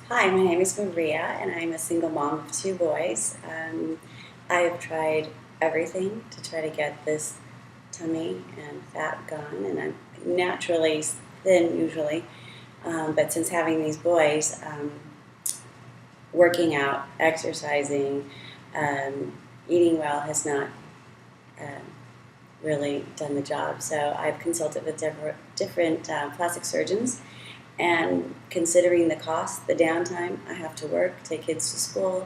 Hi, my name is Maria, and I'm a single mom of two boys. I have tried everything to try to get this tummy and fat gone, and I'm naturally thin usually. But since having these boys, working out, exercising, um, eating well has not um, really done the job. So I've consulted with different plastic surgeons. And considering the cost, the downtime, I have to work, take kids to school,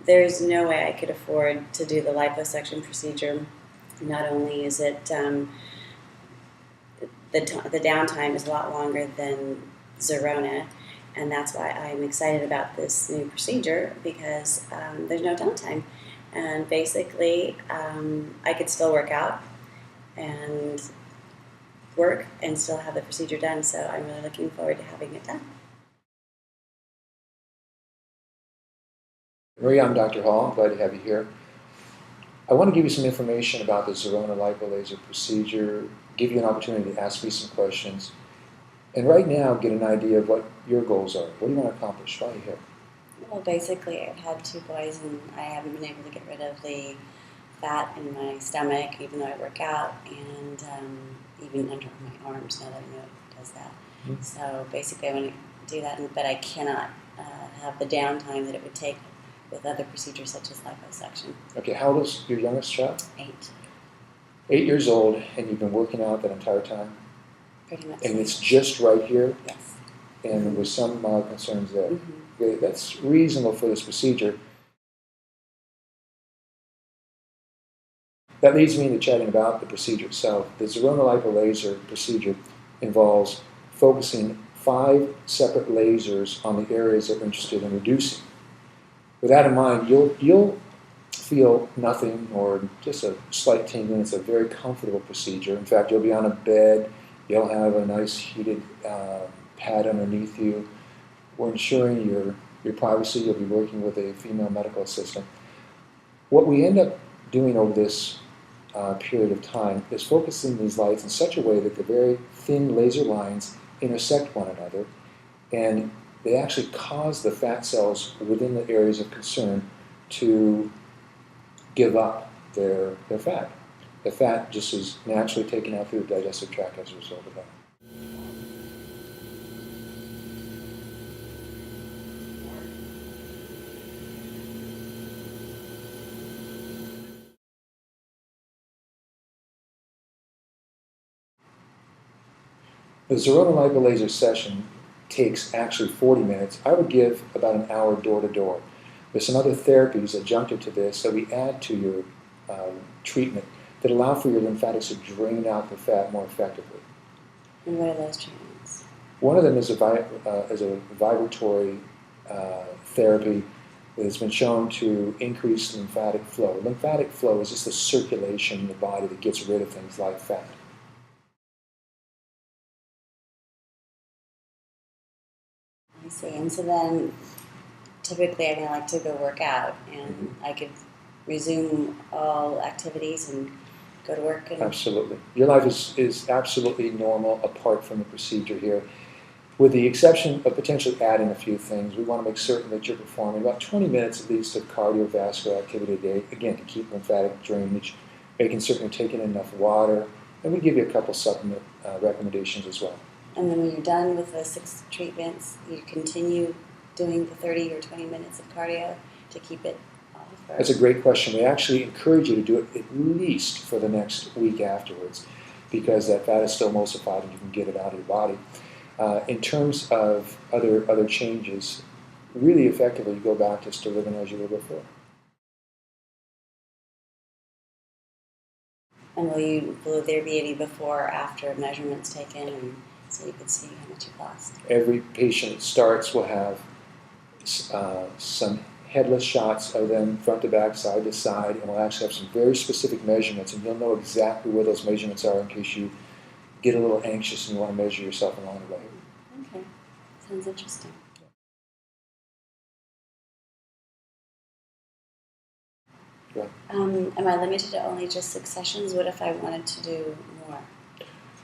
there's no way I could afford to do the liposuction procedure. Not only is it the downtime is a lot longer than Zerona, and that's why I'm excited about this new procedure because there's no downtime. And basically, I could still work out and work and still have the procedure done, so I'm really looking forward to having it done. Maria, I'm Dr. Hall. I'm glad to have you here. I want to give you some information about the Zerona LipoLaser procedure, give you an opportunity to ask me some questions, and right now get an idea of what your goals are. What do you want to accomplish? Why are you here? Well, basically, I've had two boys, and I haven't been able to get rid of the fat in my stomach, even though I work out, and even under my arms. Now that I know it does that, so basically, I want to do that, but I cannot have the downtime that it would take with other procedures such as liposuction. Okay, how old is your youngest child? 8. 8 years old, and you've been working out that entire time? Pretty much. And it's just right here? Yes. And with some mild concerns there. Mm-hmm. That's reasonable for this procedure. That leads me into chatting about the procedure itself. The Zerona LipoLaser procedure involves focusing 5 separate lasers on the areas that we're interested in reducing. With that in mind, you'll feel nothing or just a slight tingling. It's a very comfortable procedure. In fact, you'll be on a bed. You'll have a nice heated pad underneath you. We're ensuring your privacy. You'll be working with a female medical assistant. What we end up doing over this period of time is focusing these lights in such a way that the very thin laser lines intersect one another, and they actually cause the fat cells within the areas of concern to give up their fat. The fat just is naturally taken out through the digestive tract as a result of that. The Zerona LipoLaser session takes actually 40 minutes. I would give about an hour door to door. There's some other therapies adjunctive to this that we add to your treatment that allow for your lymphatics to drain out the fat more effectively. And what are those treatments? One of them is a vibratory therapy that has been shown to increase lymphatic flow. Lymphatic flow is just the circulation in the body that gets rid of things like fat. I see. And so then typically I like to go work out, and I could resume all activities and go to work. And absolutely. Your life is absolutely normal apart from the procedure here. With the exception of potentially adding a few things, we want to make certain that you're performing about 20 minutes at least of cardiovascular activity a day, again, to keep lymphatic drainage, making certain you're taking enough water, and we give you a couple supplement recommendations as well. And then when you're done with the 6 treatments, you continue doing the 30 or 20 minutes of cardio to keep it off? That's a great question. We actually encourage you to do it at least for the next week afterwards, because that fat is still emulsified and you can get it out of your body. In terms of other changes, really effectively you go back just to living as you were before. And will there be any before or after measurements taken, and so you can see how much you've lost? Every patient that starts will have some headless shots of them front to back, side to side, and we'll actually have some very specific measurements, and you'll know exactly where those measurements are in case you get a little anxious and you want to measure yourself along the way. Okay, sounds interesting. Am I limited to only just 6 sessions? What if I wanted to do more?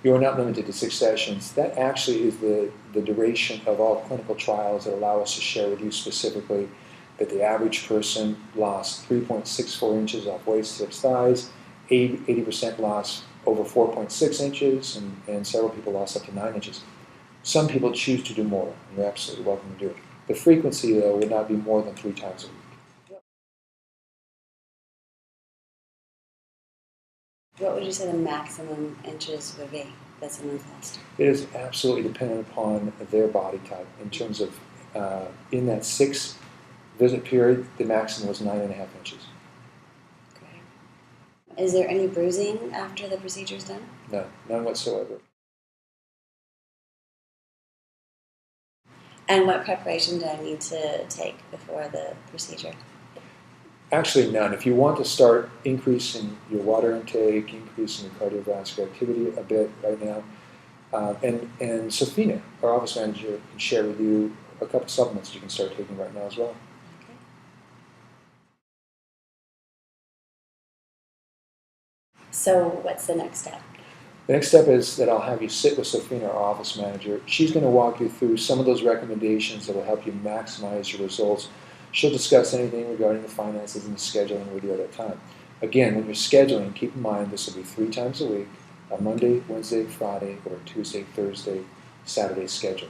You are not limited to 6 sessions. That actually is the duration of all clinical trials that allow us to share with you specifically that the average person lost 3.64 inches off waist, hips, thighs, 80% lost over 4.6 inches, and several people lost up to 9 inches. Some people choose to do more, and you're absolutely welcome to do it. The frequency, though, would not be more than 3 times a week. What would you say the maximum inches would be that someone's lost? It is absolutely dependent upon their body type. In terms of, in that 6 visit period, the maximum was 9.5 inches. Okay. Is there any bruising after the procedure is done? No, none whatsoever. And what preparation do I need to take before the procedure? Actually, none. If you want to start increasing your water intake, increasing your cardiovascular activity a bit right now, and Sofina, our office manager, can share with you a couple supplements you can start taking right now as well. Okay. So what's the next step? The next step is that I'll have you sit with Sofina, our office manager. She's going to walk you through some of those recommendations that will help you maximize your results. She'll discuss anything regarding the finances and the scheduling with you at that time. Again, when you're scheduling, keep in mind this will be 3 times a week, a Monday, Wednesday, Friday, or Tuesday, Thursday, Saturday schedule.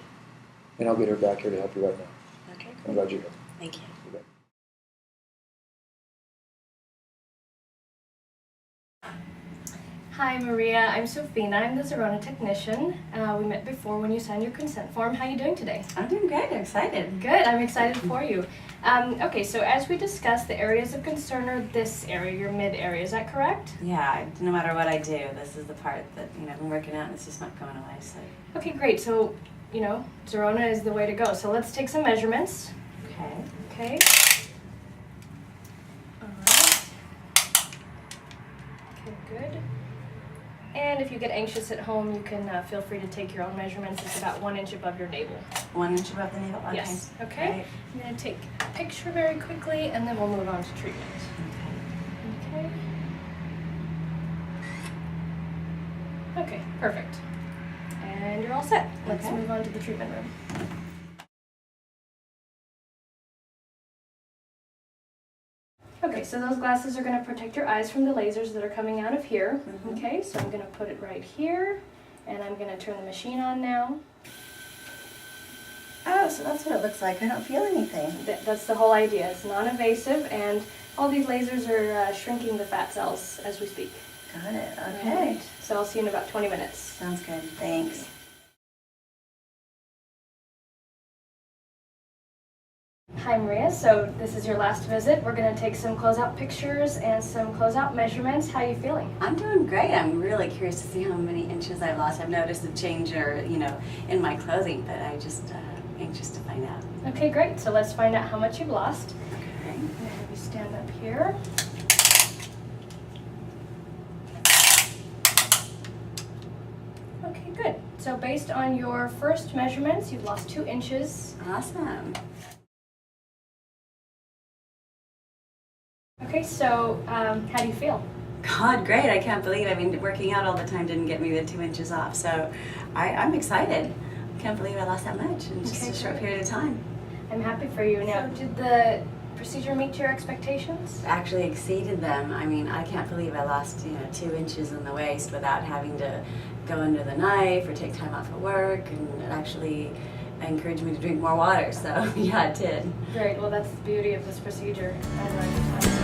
And I'll get her back here to help you right now. Okay, I'm glad you're here. Thank you. You bet. Hi Maria, I'm Sofina. I'm the Zerona technician. We met before when you signed your consent form. How are you doing today? I'm doing great. I'm excited. Good, I'm excited for you. Okay, so as we discussed, the areas of concern are this area, your mid area. Is that correct? Yeah, no matter what I do, this is the part that I've been working out and it's just not going away. So. Okay, great. So, Zerona is the way to go. So let's take some measurements. Okay. Okay. All right. Okay, good. And if you get anxious at home, you can feel free to take your own measurements. It's about 1 inch above your navel. 1 inch above the navel? Okay. Yes. Okay. Right. I'm going to take a picture very quickly, and then we'll move on to treatment. Okay. Okay. Okay, perfect. And you're all set. Let's Okay. move on to the treatment room. Okay, so those glasses are going to protect your eyes from the lasers that are coming out of here. Mhm. Okay, so I'm going to put it right here, and I'm going to turn the machine on now. Oh, so that's what it looks like. I don't feel anything. That's the whole idea. It's non-invasive, and all these lasers are shrinking the fat cells as we speak. Got it. All Okay. right, so I'll see you in about 20 minutes. Sounds good. Thanks. Hi Maria, so this is your last visit. We're going to take some closeout pictures and some closeout measurements. How are you feeling? I'm doing great. I'm really curious to see how many inches I've lost. I've noticed a change in my clothing, but I just anxious to find out. Okay, great. So let's find out how much you've lost. Okay. I'm going to have you stand up here. Okay, good. So based on your first measurements, you've lost 2 inches. Awesome. Okay, so how do you feel? God, great. I can't believe working out all the time didn't get me the 2 inches off. So I'm excited. I can't believe I lost that much in just Okay, a short good. period of time. I'm happy for you. Now, did the procedure meet your expectations? Actually exceeded them. I can't believe I lost 2 inches in the waist without having to go under the knife or take time off of work, and it actually encouraged me to drink more water. So yeah, it did. Great. Well, that's the beauty of this procedure. I like it.